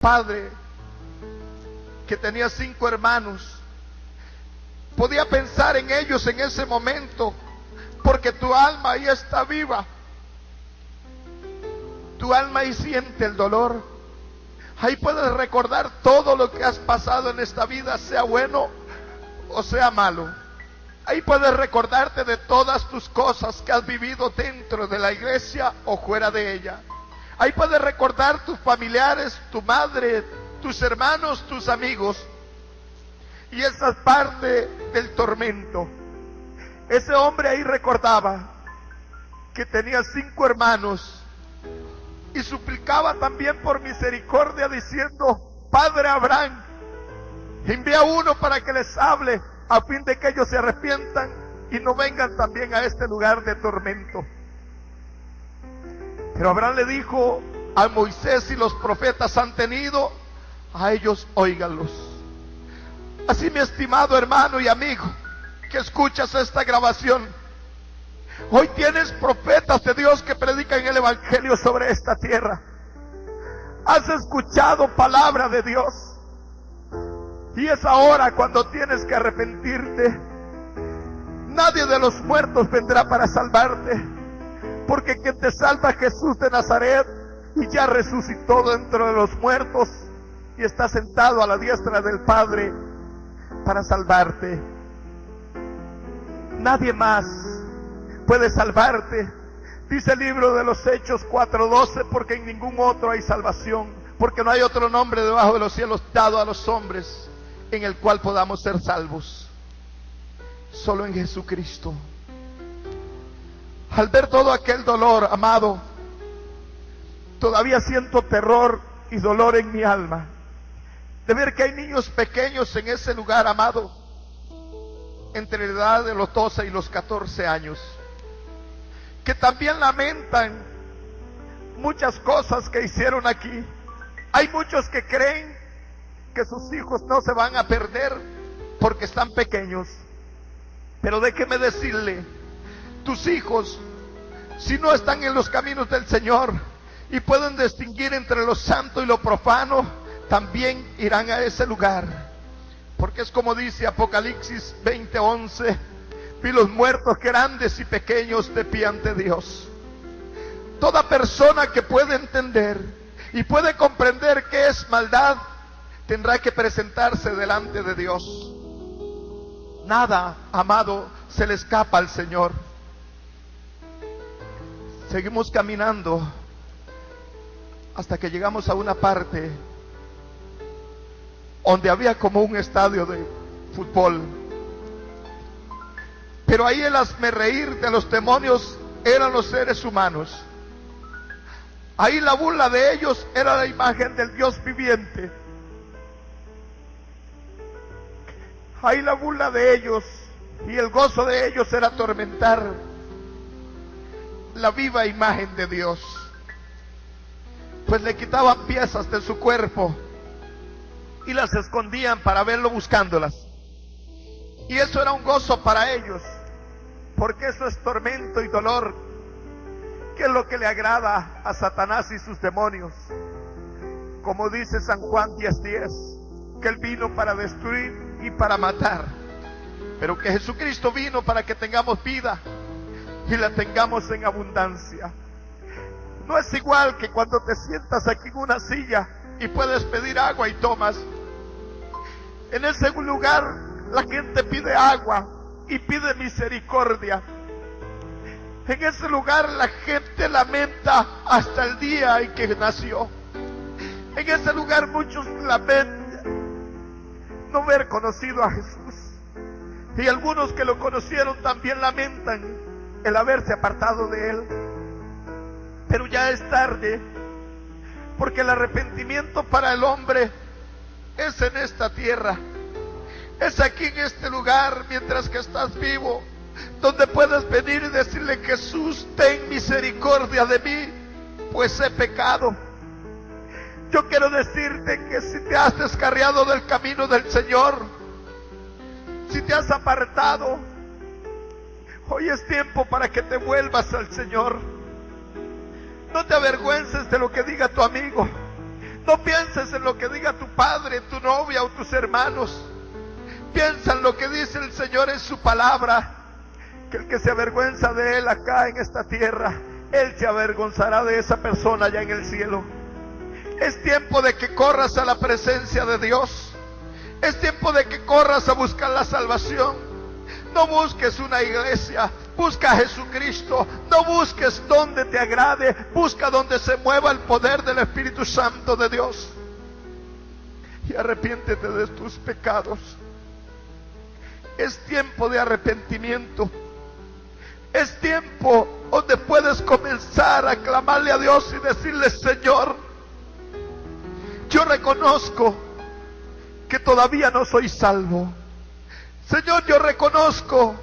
padre que tenía 5 hermanos, podía pensar en ellos en ese momento, porque tu alma ahí está viva. Tu alma ahí siente el dolor. Ahí puedes recordar todo lo que has pasado en esta vida, sea bueno o sea malo. Ahí puedes recordarte de todas tus cosas que has vivido dentro de la iglesia o fuera de ella. Ahí puedes recordar tus familiares, tu madre, tus hermanos, tus amigos. Y esa es parte del tormento. Ese hombre ahí recordaba que tenía 5 hermanos y suplicaba también por misericordia diciendo: Padre Abraham, envía uno para que les hable, a fin de que ellos se arrepientan y no vengan también a este lugar de tormento. Pero Abraham le dijo: a Moisés y los profetas han tenido, a ellos óiganlos. Así, mi estimado hermano y amigo que escuchas esta grabación, hoy tienes profetas de Dios que predican el evangelio sobre esta tierra. Has escuchado palabra de Dios, y es ahora cuando tienes que arrepentirte. Nadie de los muertos vendrá para salvarte, porque quien te salva es Jesús de Nazaret, y ya resucitó dentro de los muertos y está sentado a la diestra del Padre para salvarte. Nadie más puede salvarte. Dice el libro de los Hechos 4:12, porque en ningún otro hay salvación, porque no hay otro nombre debajo de los cielos dado a los hombres en el cual podamos ser salvos. Solo en Jesucristo. Al ver todo aquel dolor, amado, todavía siento terror y dolor en mi alma de ver que hay niños pequeños en ese lugar, amado, entre la edad de los 12 y los 14 años, que también lamentan muchas cosas que hicieron aquí. Hay muchos que creen que sus hijos no se van a perder porque están pequeños, pero déjeme decirle, tus hijos, si no están en los caminos del Señor y pueden distinguir entre lo santo y lo profano, también irán a ese lugar, porque es como dice Apocalipsis 20:11: vi los muertos grandes y pequeños de pie ante Dios. Toda persona que puede entender y puede comprender qué es maldad, tendrá que presentarse delante de Dios. Nada, amado, se le escapa al Señor. Seguimos caminando hasta que llegamos a una parte donde había como un estadio de fútbol. Pero ahí el hazmerreír de los demonios eran los seres humanos. Ahí la burla de ellos era la imagen del Dios viviente. Ahí la burla de ellos y el gozo de ellos era atormentar la viva imagen de Dios, pues le quitaban piezas de su cuerpo y las escondían para verlo buscándolas. Y eso era un gozo para ellos, porque eso es tormento y dolor, que es lo que le agrada a Satanás y sus demonios. Como dice San Juan 10:10, que él vino para destruir y para matar, pero que Jesucristo vino para que tengamos vida y la tengamos en abundancia. No es igual que cuando te sientas aquí en una silla y puedes pedir agua y tomas. En ese lugar la gente pide agua y pide misericordia. En ese lugar la gente lamenta hasta el día en que nació. En ese lugar muchos lamentan no haber conocido a Jesús, y algunos que lo conocieron también lamentan el haberse apartado de Él. Pero ya es tarde, porque el arrepentimiento para el hombre es en esta tierra, es aquí en este lugar, mientras que estás vivo, donde puedes venir y decirle: Jesús, ten misericordia de mí, pues he pecado. Yo quiero decirte que si te has descarriado del camino del Señor, si te has apartado, hoy es tiempo para que te vuelvas al Señor. No te avergüences de lo que diga tu amigo, No pienses en lo que diga tu padre, tu novia o tus hermanos. Piensa en lo que dice el Señor en su palabra, que el que se avergüenza de Él acá en esta tierra, Él se avergonzará de esa persona allá en el cielo. Es tiempo de que corras a la presencia de Dios. Es tiempo de que corras a buscar la salvación. No busques una iglesia, busca a Jesucristo. No busques donde te agrade, busca donde se mueva el poder del Espíritu Santo de Dios. Y arrepiéntete de tus pecados. Es tiempo de arrepentimiento. Es tiempo donde puedes comenzar a clamarle a Dios y decirle: Señor, yo reconozco que todavía no soy salvo. Señor, yo reconozco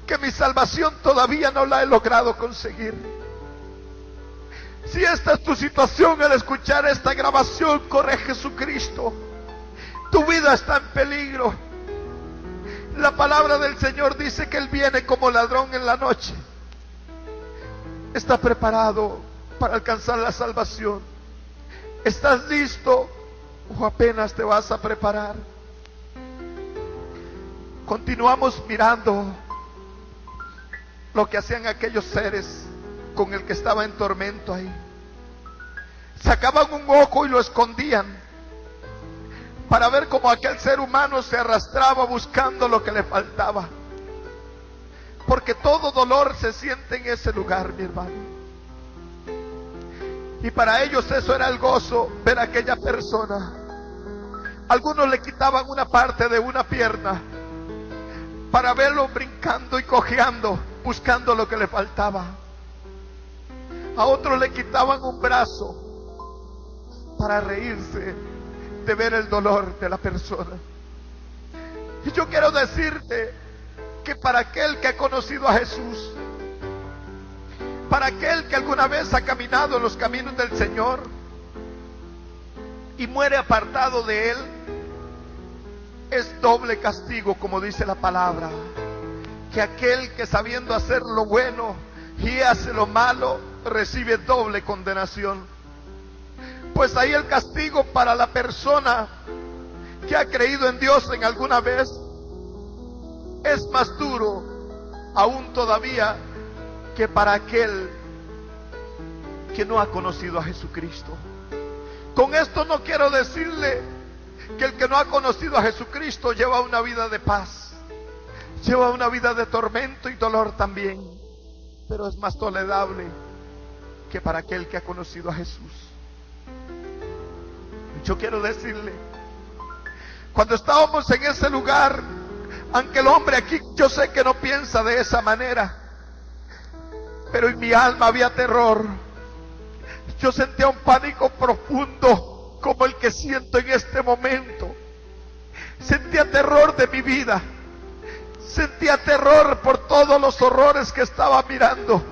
que mi salvación todavía no la he logrado conseguir. Si esta es tu situación al escuchar esta grabación, corre a Jesucristo. Tu vida está en peligro. La palabra del Señor dice que Él viene como ladrón en la noche. ¿Estás preparado para alcanzar la salvación? ¿Estás listo o apenas te vas a preparar? Continuamos mirando lo que hacían aquellos seres con el que estaba en tormento ahí. Sacaban un ojo y lo escondían para ver cómo aquel ser humano se arrastraba buscando lo que le faltaba. Porque todo dolor se siente en ese lugar, mi hermano. Y para ellos eso era el gozo, ver a aquella persona. Algunos le quitaban una parte de una pierna para verlo brincando y cojeando, buscando lo que le faltaba. A otros le quitaban un brazo para reírse de ver el dolor de la persona. Y yo quiero decirte que para aquel que ha conocido a Jesús, para aquel que alguna vez ha caminado en los caminos del Señor y muere apartado de Él, es doble castigo, como dice la palabra, que aquel que sabiendo hacer lo bueno y hace lo malo, recibe doble condenación. Pues ahí el castigo para la persona que ha creído en Dios en alguna vez es más duro aún todavía que para aquel que no ha conocido a Jesucristo. Con esto no quiero decirle que el que no ha conocido a Jesucristo lleva una vida de paz, lleva una vida de tormento y dolor también, pero es más tolerable que para aquel que ha conocido a Jesús. Yo quiero decirle, cuando estábamos en ese lugar, aunque el hombre aquí yo sé que no piensa de esa manera, pero en mi alma había terror. Yo sentía un pánico profundo como el que siento en este momento. Sentía terror de mi vida, sentía terror por todos los horrores que estaba mirando,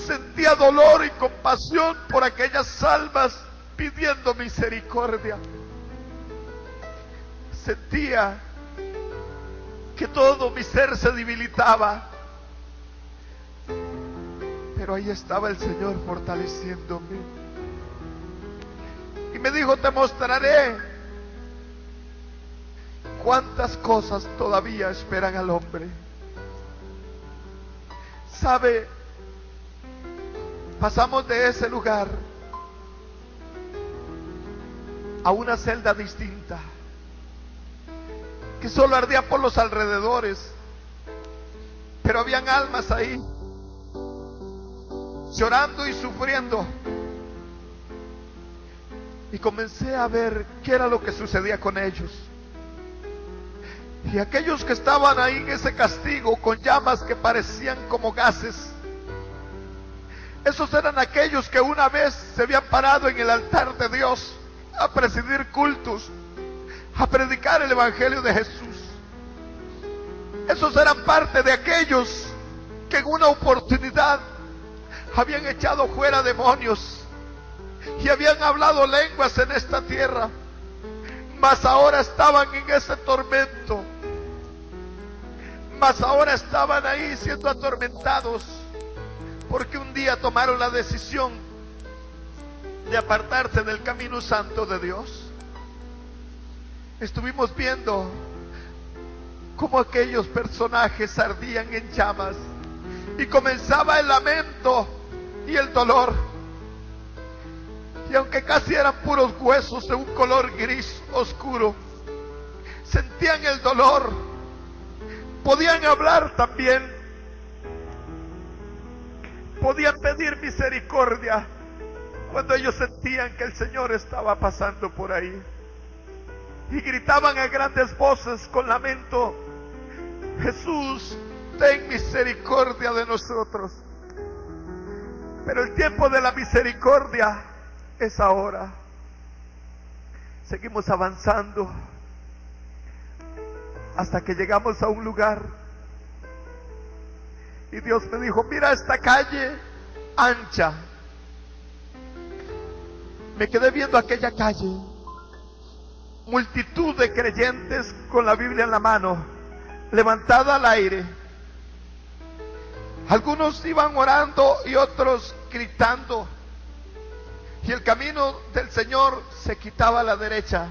sentía dolor y compasión por aquellas almas pidiendo misericordia. Sentía que todo mi ser se debilitaba, pero ahí estaba el Señor fortaleciéndome y me dijo: te mostraré cuántas cosas todavía esperan al hombre. ¿Sabe? Pasamos de ese lugar a una celda distinta, que solo ardía por los alrededores, pero habían almas ahí llorando y sufriendo. Y comencé a ver qué era lo que sucedía con ellos. Y aquellos que estaban ahí en ese castigo con llamas que parecían como gases, esos eran aquellos que una vez se habían parado en el altar de Dios a presidir cultos, a predicar el evangelio de Jesús. Esos eran parte de aquellos que en una oportunidad habían echado fuera demonios y habían hablado lenguas en esta tierra, mas ahora estaban en ese tormento, mas ahora estaban ahí siendo atormentados porque un día tomaron la decisión de apartarse del camino santo de Dios. Estuvimos viendo cómo aquellos personajes ardían en llamas y comenzaba el lamento y el dolor. Y aunque casi eran puros huesos de un color gris oscuro, sentían el dolor, podían hablar también, podían pedir misericordia cuando ellos sentían que el Señor estaba pasando por ahí. Y gritaban a grandes voces con lamento: Jesús, ten misericordia de nosotros. Pero el tiempo de la misericordia es ahora. Seguimos avanzando hasta que llegamos a un lugar y Dios me dijo: mira esta calle ancha. Me quedé viendo aquella calle, multitud de creyentes con la Biblia en la mano, levantada al aire. Algunos iban orando y otros gritando, y el camino del Señor se quitaba a la derecha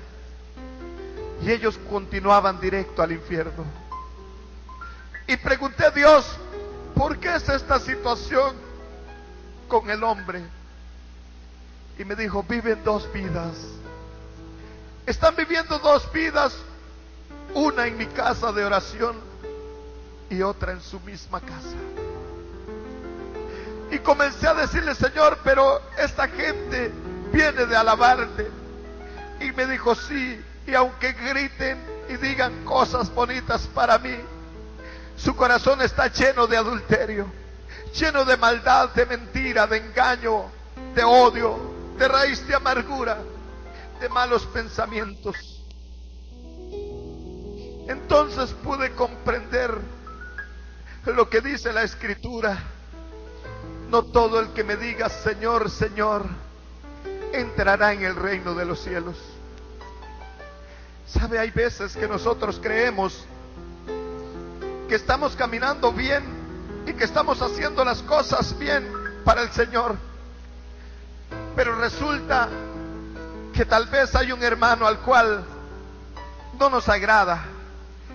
y ellos continuaban directo al infierno. Y pregunté a Dios: ¿por qué es esta situación con el hombre? Y me dijo: viven dos vidas. Están viviendo dos vidas, una en mi casa de oración y otra en su misma casa. Y comencé a decirle: Señor, pero esta gente viene de alabarte. Y me dijo: sí, y aunque griten y digan cosas bonitas para mí, su corazón está lleno de adulterio, lleno de maldad, de mentira, de engaño, de odio, de raíz de amargura, de malos pensamientos. Entonces pude comprender lo que dice la Escritura: no todo el que me diga Señor, Señor, entrará en el reino de los cielos. ¿Sabe? Hay veces que nosotros creemos que estamos caminando bien y que estamos haciendo las cosas bien para el Señor, pero resulta que tal vez hay un hermano al cual no nos agrada,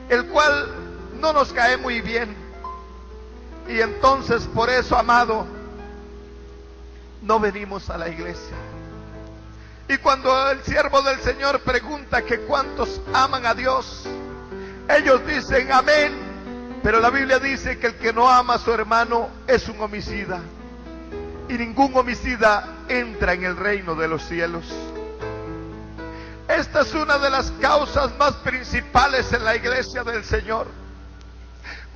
el cual no nos cae muy bien, y entonces por eso, amado, no venimos a la iglesia. Y cuando el siervo del Señor pregunta que cuántos aman a Dios, ellos dicen amén, pero la Biblia dice que el que no ama a su hermano es un homicida, y ningún homicida entra en el reino de los cielos. Esta es una de las causas más principales en la iglesia del Señor.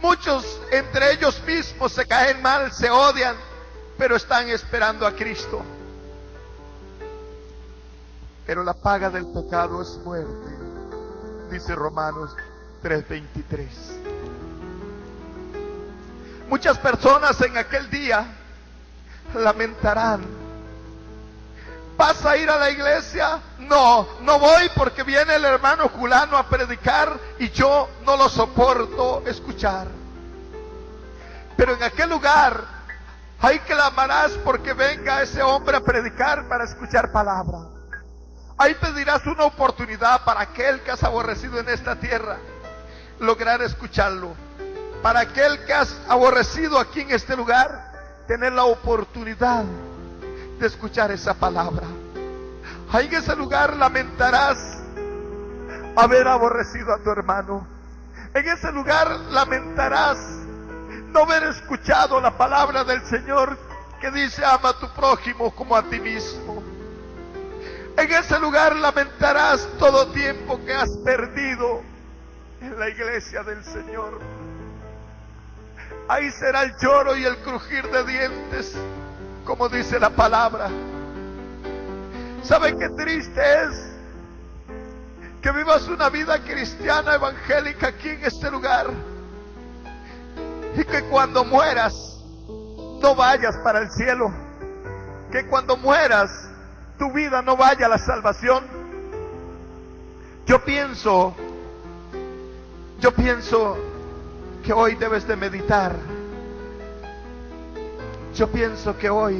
Muchos entre ellos mismos se caen mal, se odian, pero están esperando a Cristo. Pero la paga del pecado es muerte, dice Romanos 3:23. Muchas personas en aquel día lamentarán: ¿vas a ir a la iglesia? No, no voy porque viene el hermano fulano a predicar y yo no lo soporto escuchar. Pero en aquel lugar ahí clamarás porque venga ese hombre a predicar para escuchar palabra. Ahí pedirás una oportunidad para aquel que has aborrecido en esta tierra, lograr escucharlo. Para aquel que has aborrecido aquí en este lugar, tener la oportunidad de escuchar esa palabra. Ahí en ese lugar lamentarás haber aborrecido a tu hermano. En ese lugar lamentarás no haber escuchado la palabra del Señor que dice: ama a tu prójimo como a ti mismo. En ese lugar lamentarás todo tiempo que has perdido en la iglesia del Señor. Ahí será el lloro y el crujir de dientes, como dice la palabra. ¿Saben qué triste es? Que vivas una vida cristiana evangélica aquí en este lugar, y que cuando mueras no vayas para el cielo, que cuando mueras tu vida no vaya a la salvación. Yo pienso que hoy debes de meditar. Yo pienso que hoy